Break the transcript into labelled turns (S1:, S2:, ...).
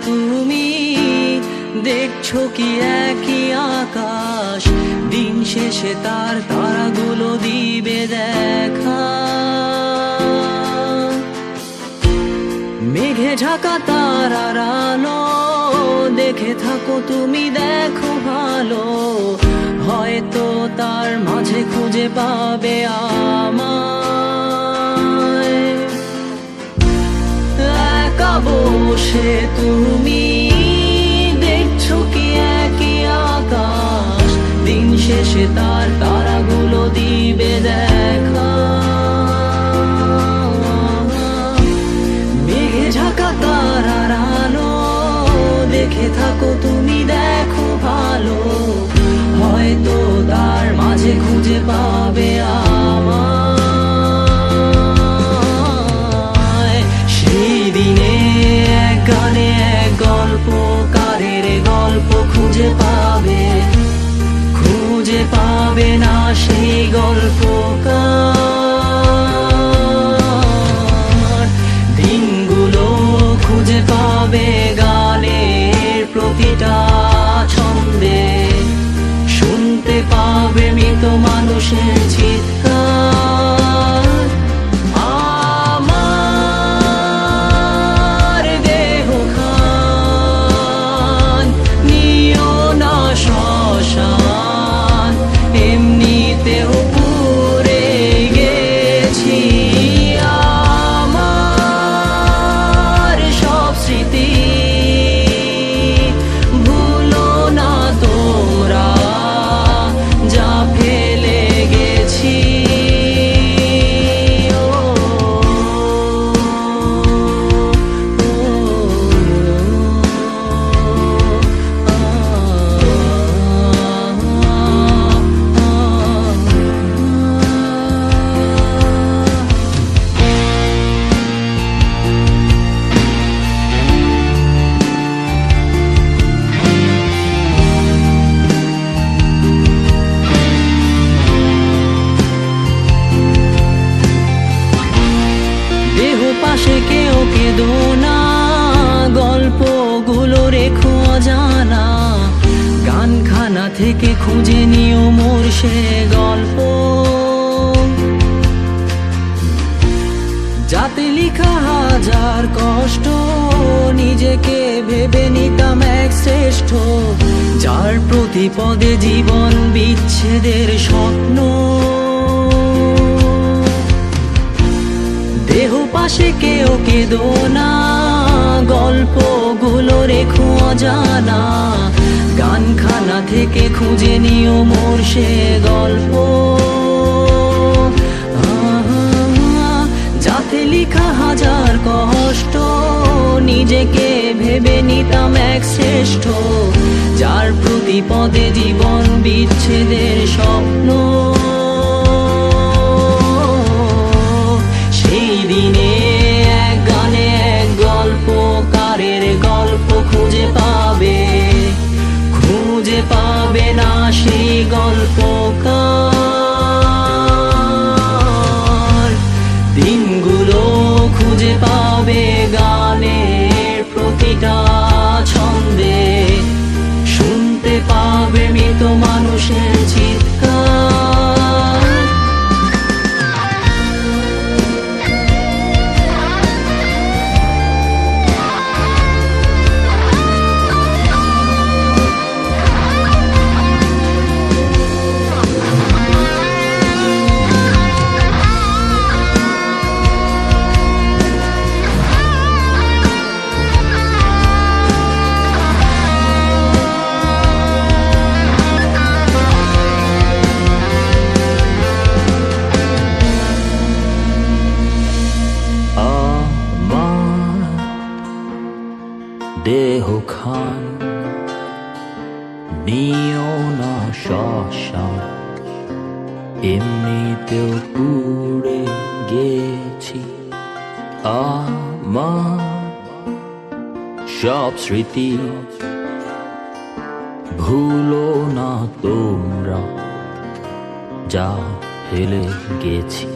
S1: তুমি দেখছো কি একই আকাশ, দিন শেষে তার তারাগুলো দিবে দেখা। মেঘে ঢাকা তারার আলো দেখে থাকো তুমি, দেখো ভালো, হয়তো তার মাঝে খুঁজে পাবে আমায়। একা বসে তুমি দেখছো কি একই আকাশ, দিন শেষে তার তারাগুলো দিবে দেখা। মেঘে ঢাকা তারার আলো দেখে থাকো তুমি, দেখো ভালো, হয়তো তার মাঝে খুঁজে পাবে আমায়। সেই দিনে এক গানে এক গল্পকারের গল্প খুঁজে পাবে, খুঁজে পাবে না সেই গল্পকার। দিনগুলো খুঁজে পাবে গানের প্রতিটা ছন্দে, শুনতে পাবে মৃত মানুষের চিৎকার। আমার দেহ খান নিও না শ্মশান, এমনিতেও পুড়ে গেছি। আমার সব স্মৃতি ভুলো না তোমরা, যা ফেলে গেছি। পাশে কেউ কেঁদো না, গল্পগুলো রেখো অজানা, গানখানা থেকে খুঁজে নিও মোর সে গল্প, যাতে লিখা হাজার কষ্ট নিজেকে ভেবে নিতাম এক শ্রেষ্ঠ, যার প্রতি পদে জীবন বিচ্ছেদের স্বপ্ন। দেহ পাশে কেউ কেঁদো না, গল্পগুলো রেখো অজানা, গানখানা থেকে খুঁজে নিও মোর সে গল্প, যাতে লিখা হাজার কষ্ট নিজেকে ভেবে নিতাম এক শ্রেষ্ঠ, যার প্রতি পদে জীবন বিচ্ছেদের স্বপ্ন। সেই দিনে এক গানে এক গল্পকারের গল্প খুঁজে পাবে, খুঁজে পাবে না সেই গল্পকার। দিনগুলো খুঁজে পাবে গানের প্রতিটা ছন্দে, শুনতে পাবে মৃত মানুষের চিৎকার। দেহ খান নিও না শ্মশান, এমনিতেও পুড়ে গেছি। আমার সব স্মৃতি ভুলো না তোমরা, যা ফেলে গেছি।